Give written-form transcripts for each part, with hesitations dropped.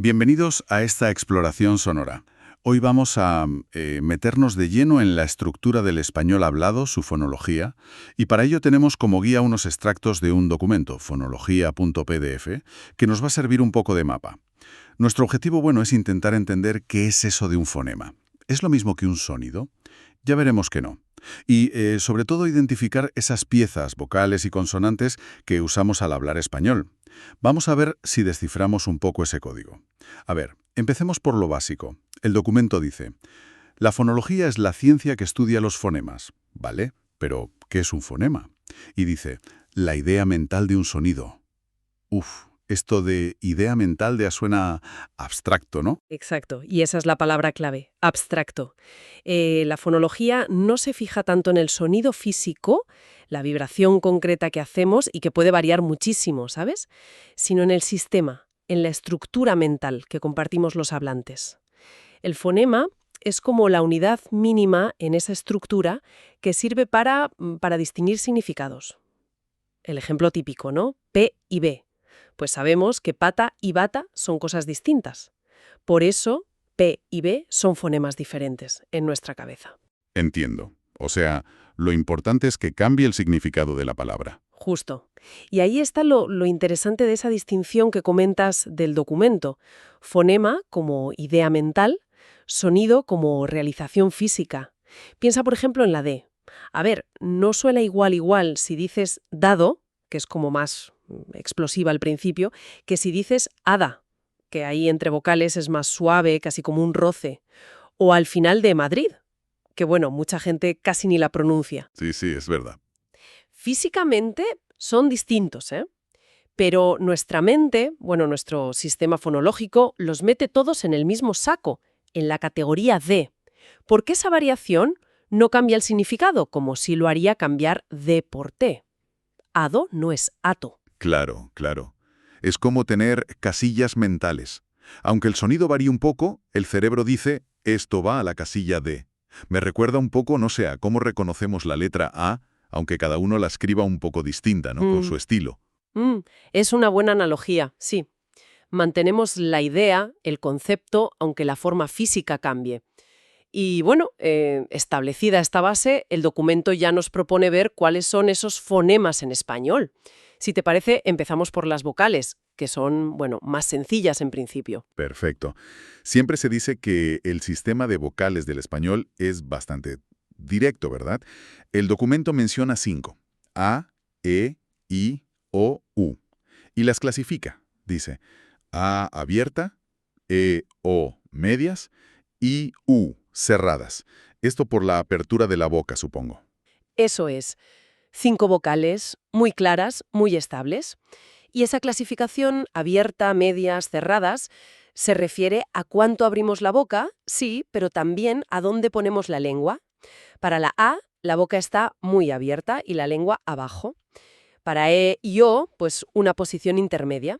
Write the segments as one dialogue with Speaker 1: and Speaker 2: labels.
Speaker 1: Bienvenidos a esta exploración sonora. Hoy vamos a meternos de lleno en la estructura del español hablado, su fonología, y para ello tenemos como guía unos extractos de un documento, fonología.pdf, que nos va a servir un poco de mapa. Nuestro objetivo, es intentar entender qué es eso de un fonema. ¿Es lo mismo que un sonido? Ya veremos que no. Y, sobre todo, identificar esas piezas, vocales y consonantes que usamos al hablar español. Vamos a ver si desciframos un poco ese código. A ver, empecemos por lo básico. El documento dice: la fonología es la ciencia que estudia los fonemas. ¿Vale? Pero, ¿qué es un fonema? Y dice: la idea mental de un sonido. Uf, esto de idea mental ya suena abstracto, ¿no?
Speaker 2: Exacto, y esa es la palabra clave, abstracto. La fonología no se fija tanto en el sonido físico, la vibración concreta que hacemos y que puede variar muchísimo, ¿sabes? Sino en el sistema, en la estructura mental que compartimos los hablantes. El fonema es como la unidad mínima en esa estructura que sirve para distinguir significados. El ejemplo típico, ¿no? P y B. Pues sabemos que pata y bata son cosas distintas. Por eso, P y B son fonemas diferentes en nuestra cabeza.
Speaker 1: Entiendo. O sea, lo importante es que cambie el significado de la palabra.
Speaker 2: Justo. Y ahí está lo interesante de esa distinción que comentas del documento. Fonema como idea mental, sonido como realización física. Piensa, por ejemplo, en la D. A ver, no suena igual si dices dado, que es como más explosiva al principio, que si dices hada, que ahí entre vocales es más suave, casi como un roce. O al final de Madrid, que mucha gente casi ni la pronuncia.
Speaker 1: Sí, es verdad.
Speaker 2: Físicamente son distintos, ¿eh? Pero nuestra mente, nuestro sistema fonológico, los mete todos en el mismo saco, en la categoría D. Porque esa variación no cambia el significado, como si lo haría cambiar D por T. Ado no es ato.
Speaker 1: Claro. Es como tener casillas mentales. Aunque el sonido varíe un poco, el cerebro dice: esto va a la casilla D. Me recuerda un poco, no sé, a cómo reconocemos la letra A, aunque cada uno la escriba un poco distinta, ¿no? Con su estilo.
Speaker 2: Es una buena analogía, sí. Mantenemos la idea, el concepto, aunque la forma física cambie. Y establecida esta base, el documento ya nos propone ver cuáles son esos fonemas en español. Si te parece, empezamos por las vocales, que son, más sencillas en principio.
Speaker 1: Perfecto. Siempre se dice que el sistema de vocales del español es bastante directo, ¿verdad? El documento menciona 5: A, E, I, O, U. Y las clasifica. Dice: A abierta, E, O medias, I, U cerradas. Esto por la apertura de la boca, supongo.
Speaker 2: Eso es. 5 vocales, muy claras, muy estables. Y esa clasificación, abierta, medias, cerradas, se refiere a cuánto abrimos la boca, sí, pero también a dónde ponemos la lengua. Para la A, la boca está muy abierta y la lengua abajo. Para E y O, pues una posición intermedia.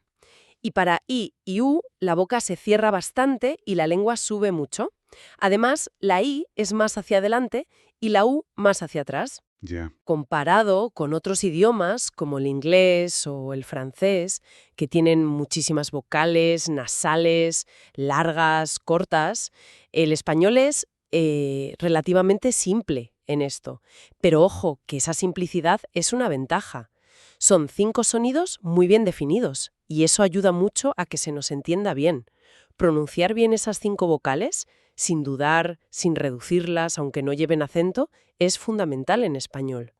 Speaker 2: Y para I y U, la boca se cierra bastante y la lengua sube mucho. Además, la I es más hacia adelante y la U más hacia atrás.
Speaker 1: Ya.
Speaker 2: Comparado con otros idiomas como el inglés o el francés, que tienen muchísimas vocales, nasales, largas, cortas, el español es relativamente simple en esto. Pero ojo, que esa simplicidad es una ventaja. Son 5 sonidos muy bien definidos y eso ayuda mucho a que se nos entienda bien. Pronunciar bien esas 5 vocales, sin dudar, sin reducirlas, aunque no lleven acento, es fundamental en español.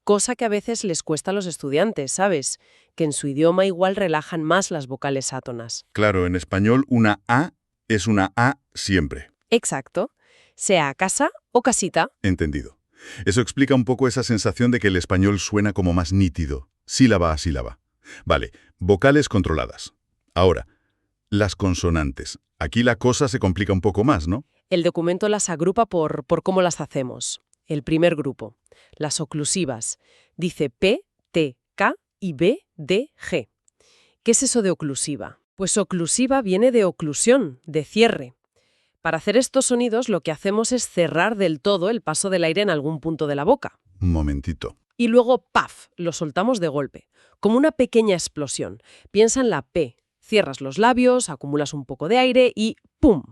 Speaker 2: Cosa que a veces les cuesta a los estudiantes, ¿sabes? Que en su idioma igual relajan más las vocales átonas.
Speaker 1: Claro, en español una A es una A siempre.
Speaker 2: Exacto. Sea casa o casita.
Speaker 1: Entendido. Eso explica un poco esa sensación de que el español suena como más nítido, sílaba a sílaba. Vale, vocales controladas. Ahora, las consonantes. Aquí la cosa se complica un poco más, ¿no?
Speaker 2: El documento las agrupa por cómo las hacemos. El primer grupo, las oclusivas, dice P, T, K y B, D, G. ¿Qué es eso de oclusiva? Pues oclusiva viene de oclusión, de cierre. Para hacer estos sonidos lo que hacemos es cerrar del todo el paso del aire en algún punto de la boca.
Speaker 1: Un momentito.
Speaker 2: Y luego, ¡paf!, lo soltamos de golpe, como una pequeña explosión. Piensa en la P, Cierras los labios, acumulas un poco de aire y ¡pum!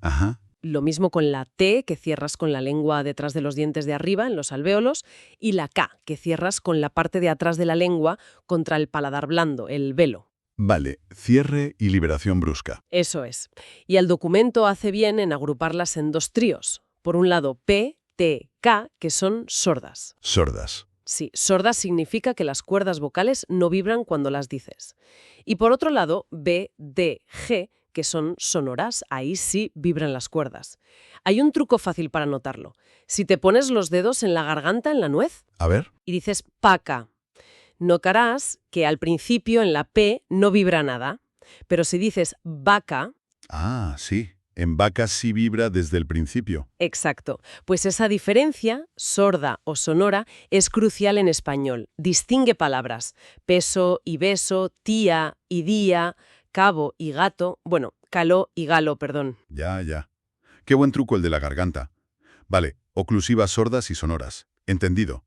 Speaker 1: Ajá.
Speaker 2: Lo mismo con la T, que cierras con la lengua detrás de los dientes de arriba, en los alvéolos, y la K, que cierras con la parte de atrás de la lengua contra el paladar blando, el velo.
Speaker 1: Vale, cierre y liberación brusca.
Speaker 2: Eso es. Y el documento hace bien en agruparlas en dos tríos. Por un lado, P, T, K, que son sordas.
Speaker 1: Sordas.
Speaker 2: Sí, sordas significa que las cuerdas vocales no vibran cuando las dices. Y por otro lado, B, D, G, que son sonoras, ahí sí vibran las cuerdas. Hay un truco fácil para notarlo. Si te pones los dedos en la garganta, en la nuez,
Speaker 1: A ver.
Speaker 2: y dices paca, notarás que al principio en la P no vibra nada. Pero si dices vaca,
Speaker 1: Ah, sí. En vaca sí vibra desde el principio.
Speaker 2: exacto, pues esa diferencia, sorda o sonora, es crucial en español. Distingue palabras. Peso y beso, tía y día, cabo y gato, bueno, caló y galo, perdón.
Speaker 1: Ya, ya. Qué buen truco el de la garganta. Vale, oclusivas sordas y sonoras. Entendido.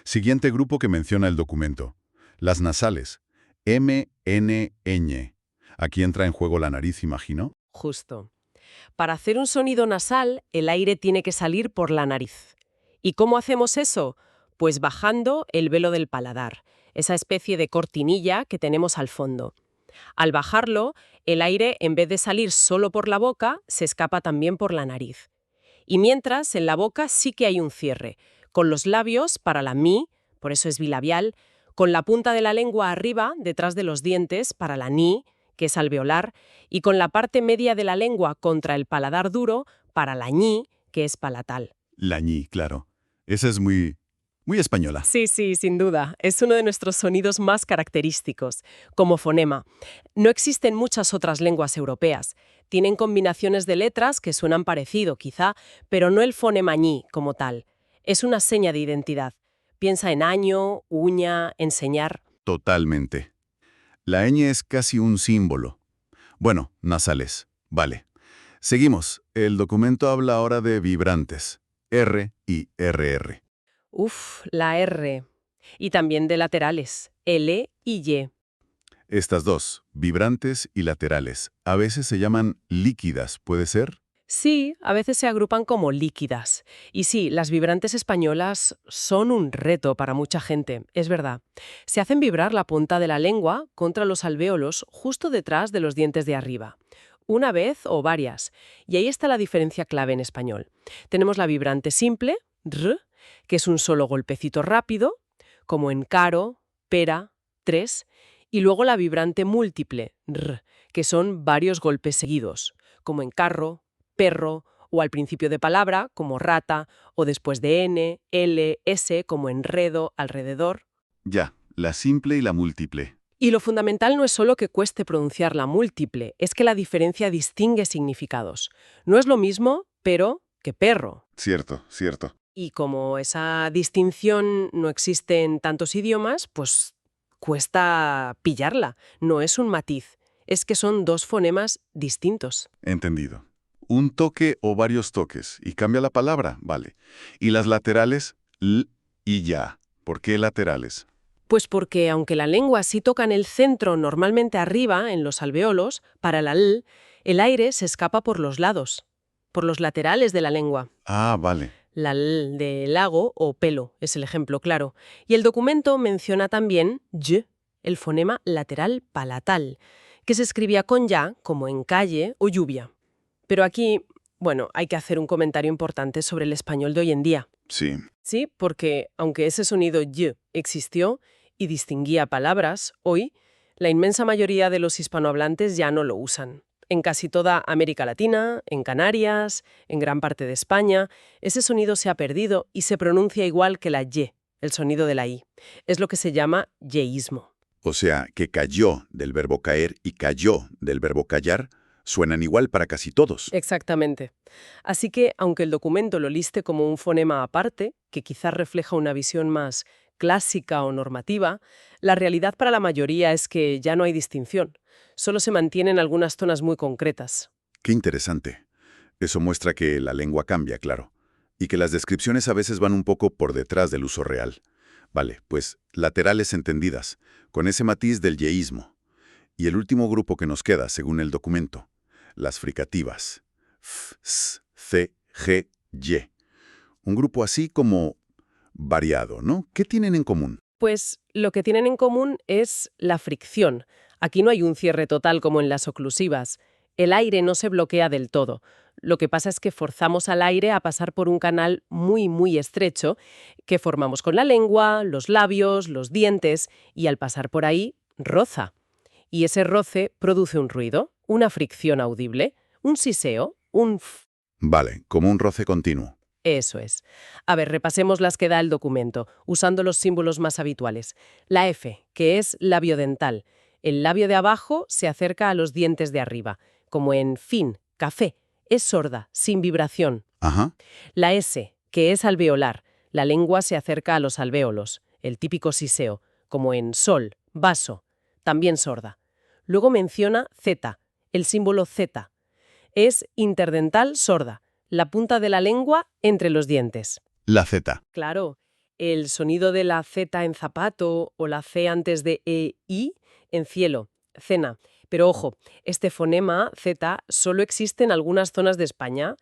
Speaker 1: Siguiente grupo que menciona el documento. Las nasales. M, N, ñ. Aquí entra en juego la nariz, imagino.
Speaker 2: Justo. Para hacer un sonido nasal, el aire tiene que salir por la nariz. ¿Y cómo hacemos eso? Pues bajando el velo del paladar, esa especie de cortinilla que tenemos al fondo. Al bajarlo, el aire, en vez de salir solo por la boca, se escapa también por la nariz. Y mientras, en la boca sí que hay un cierre, con los labios para la mi, por eso es bilabial, con la punta de la lengua arriba, detrás de los dientes, para la ni, que es alveolar, y con la parte media de la lengua contra el paladar duro, para la ñi, que es palatal.
Speaker 1: La ñi, claro. Esa es muy española.
Speaker 2: Sí, sí, sin duda. Es uno de nuestros sonidos más característicos, como fonema. No existen muchas otras lenguas europeas. Tienen combinaciones de letras que suenan parecido, quizá, pero no el fonema ñi como tal. Es una seña de identidad. Piensa en año, uña, enseñar.
Speaker 1: Totalmente. La ñ es casi un símbolo. Bueno, nasales. Vale. Seguimos. El documento habla ahora de vibrantes. R y RR.
Speaker 2: La R. Y también de laterales, L y Y.
Speaker 1: Estas dos, vibrantes y laterales, a veces se llaman líquidas, ¿puede ser?
Speaker 2: Sí, a veces se agrupan como líquidas. Y sí, las vibrantes españolas son un reto para mucha gente, es verdad. Se hacen vibrar la punta de la lengua contra los alvéolos justo detrás de los dientes de arriba. Una vez o varias. Y ahí está la diferencia clave en español. Tenemos la vibrante simple, r, que es un solo golpecito rápido, como en caro, pera, tres, y luego la vibrante múltiple, r, que son varios golpes seguidos, como en carro, perro, o al principio de palabra, como rata, o después de N, L, S, como enredo, alrededor.
Speaker 1: Ya, la simple y la múltiple.
Speaker 2: Y lo fundamental no es solo que cueste pronunciar la múltiple, es que la diferencia distingue significados. No es lo mismo, pero, que perro.
Speaker 1: Cierto, cierto.
Speaker 2: Y como esa distinción no existe en tantos idiomas, pues cuesta pillarla. No es un matiz, es que son dos fonemas distintos.
Speaker 1: Entendido. Un toque o varios toques, y cambia la palabra, vale. Y las laterales, l y ya. ¿Por qué laterales?
Speaker 2: Pues porque aunque la lengua sí toca en el centro, normalmente arriba, en los alvéolos, para la l, el aire se escapa por los lados, por los laterales de la lengua.
Speaker 1: Ah, vale.
Speaker 2: La L de lago o pelo es el ejemplo claro. Y el documento menciona también y, el fonema lateral palatal, que se escribía con ya, como en calle o lluvia. Pero aquí, bueno, hay que hacer un comentario importante sobre el español de hoy en día.
Speaker 1: Sí.
Speaker 2: Sí, porque aunque ese sonido y existió y distinguía palabras, hoy la inmensa mayoría de los hispanohablantes ya no lo usan. En casi toda América Latina, en Canarias, en gran parte de España, ese sonido se ha perdido y se pronuncia igual que la y, el sonido de la i. Es lo que se llama yeísmo.
Speaker 1: O sea, que cayó del verbo caer y cayó del verbo callar suenan igual para casi todos.
Speaker 2: Exactamente. Así que, aunque el documento lo liste como un fonema aparte, que quizás refleja una visión más clásica o normativa, la realidad para la mayoría es que ya no hay distinción. Solo se mantienen algunas zonas muy concretas.
Speaker 1: Qué interesante. Eso muestra que la lengua cambia, claro, y que las descripciones a veces van un poco por detrás del uso real. Vale, pues laterales entendidas, con ese matiz del yeísmo. Y el último grupo que nos queda, según el documento, las fricativas. F, S, C, G, Y. Un grupo así como variado, ¿no? ¿Qué tienen en común?
Speaker 2: Pues lo que tienen en común es la fricción. Aquí no hay un cierre total como en las oclusivas. El aire no se bloquea del todo. Lo que pasa es que forzamos al aire a pasar por un canal muy, muy estrecho que formamos con la lengua, los labios, los dientes, y al pasar por ahí, roza. Y ese roce produce un ruido, una fricción audible, un siseo, un f.
Speaker 1: Vale, como un roce continuo.
Speaker 2: Eso es. A ver, repasemos las que da el documento, usando los símbolos más habituales. La F, que es labio dental. El labio de abajo se acerca a los dientes de arriba, como en fin, café. Es sorda, sin vibración.
Speaker 1: Ajá.
Speaker 2: La S, que es alveolar. La lengua se acerca a los alvéolos, el típico siseo, como en sol, vaso, también sorda. Luego menciona Z, el símbolo Z. Es interdental sorda, la punta de la lengua entre los dientes.
Speaker 1: La Z.
Speaker 2: Claro, el sonido de la Z en zapato o la C antes de I en cielo, cena. Pero ojo, este fonema Z solo existe en algunas zonas de España,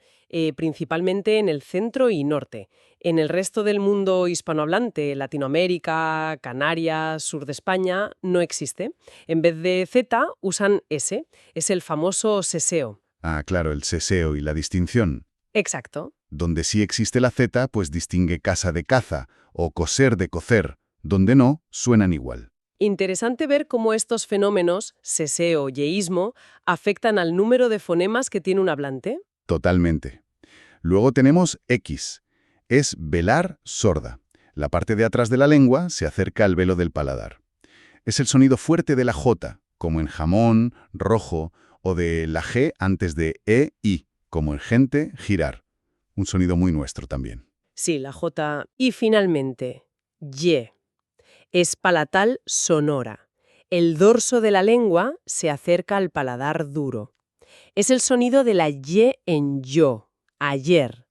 Speaker 2: principalmente en el centro y norte. En el resto del mundo hispanohablante, Latinoamérica, Canarias, sur de España, no existe. En vez de Z usan S, es el famoso seseo.
Speaker 1: Ah, claro, el seseo y la distinción.
Speaker 2: Exacto.
Speaker 1: Donde sí existe la Z, pues distingue casa de caza o coser de cocer. Donde no, suenan igual.
Speaker 2: Interesante ver cómo estos fenómenos, seseo y yeísmo, afectan al número de fonemas que tiene un hablante.
Speaker 1: Totalmente. Luego tenemos X. Es velar sorda. La parte de atrás de la lengua se acerca al velo del paladar. Es el sonido fuerte de la J, como en jamón, rojo, o de la G antes de I, como en gente, girar. Un sonido muy nuestro también.
Speaker 2: Sí, la J. Y finalmente, Y. Es palatal sonora. El dorso de la lengua se acerca al paladar duro. Es el sonido de la Y en yo, ayer.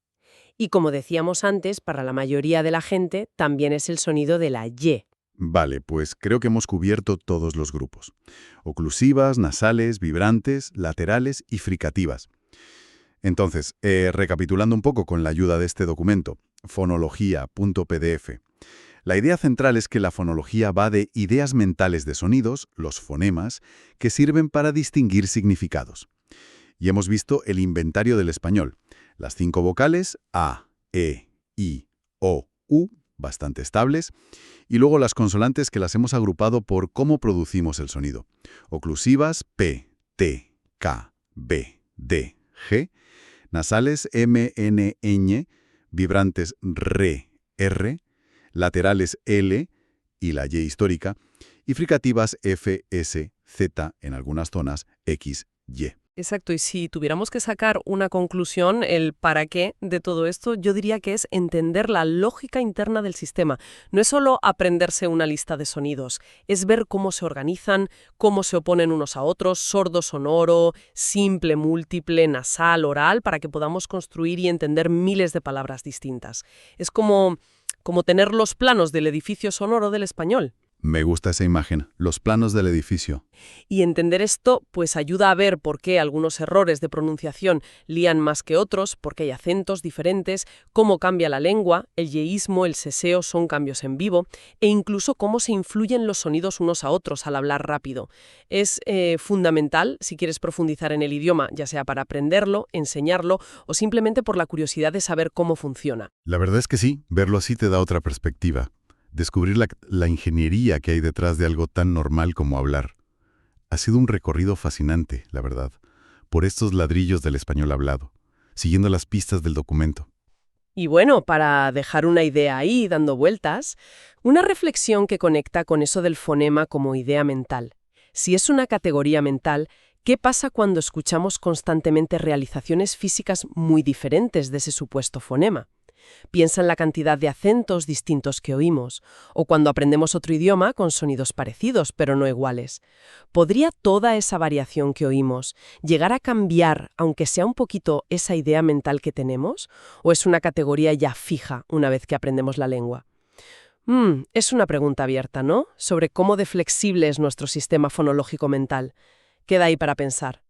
Speaker 2: Y como decíamos antes, para la mayoría de la gente también es el sonido de la Y.
Speaker 1: Vale, pues creo que hemos cubierto todos los grupos. Oclusivas, nasales, vibrantes, laterales y fricativas. Entonces, recapitulando un poco con la ayuda de este documento, fonología.pdf. La idea central es que la fonología va de ideas mentales de sonidos, los fonemas, que sirven para distinguir significados. Y hemos visto el inventario del español. Las 5 vocales, A, E, I, O, U, bastante estables, y luego las consonantes que las hemos agrupado por cómo producimos el sonido. Oclusivas, P, T, K, B, D, G, nasales, M, N, ñ, vibrantes, R, R, laterales L y la Y histórica, y fricativas F, S, Z, en algunas zonas, X, Y.
Speaker 3: Exacto, y si tuviéramos que sacar una conclusión, el para qué de todo esto, yo diría que es entender la lógica interna del sistema. No es solo aprenderse una lista de sonidos, es ver cómo se organizan, cómo se oponen unos a otros, sordo, sonoro, simple, múltiple, nasal, oral, para que podamos construir y entender miles de palabras distintas. Es como tener los planos del edificio sonoro del español.
Speaker 1: Me gusta esa imagen, los planos del edificio.
Speaker 3: Y entender esto pues ayuda a ver por qué algunos errores de pronunciación lían más que otros, porque hay acentos diferentes, cómo cambia la lengua, el yeísmo, el seseo son cambios en vivo, e incluso cómo se influyen los sonidos unos a otros al hablar rápido. Es fundamental si quieres profundizar en el idioma, ya sea para aprenderlo, enseñarlo o simplemente por la curiosidad de saber cómo funciona.
Speaker 1: La verdad es que sí, verlo así te da otra perspectiva. Descubrir la ingeniería que hay detrás de algo tan normal como hablar. Ha sido un recorrido fascinante, la verdad, por estos ladrillos del español hablado, siguiendo las pistas del documento.
Speaker 2: Y bueno, para dejar una idea ahí dando vueltas, una reflexión que conecta con eso del fonema como idea mental. Si es una categoría mental, ¿qué pasa cuando escuchamos constantemente realizaciones físicas muy diferentes de ese supuesto fonema? Piensa en la cantidad de acentos distintos que oímos, o cuando aprendemos otro idioma con sonidos parecidos, pero no iguales. ¿Podría toda esa variación que oímos llegar a cambiar, aunque sea un poquito, esa idea mental que tenemos? ¿O es una categoría ya fija una vez que aprendemos la lengua? Es una pregunta abierta, ¿no? Sobre cómo de flexible es nuestro sistema fonológico mental. Queda ahí para pensar.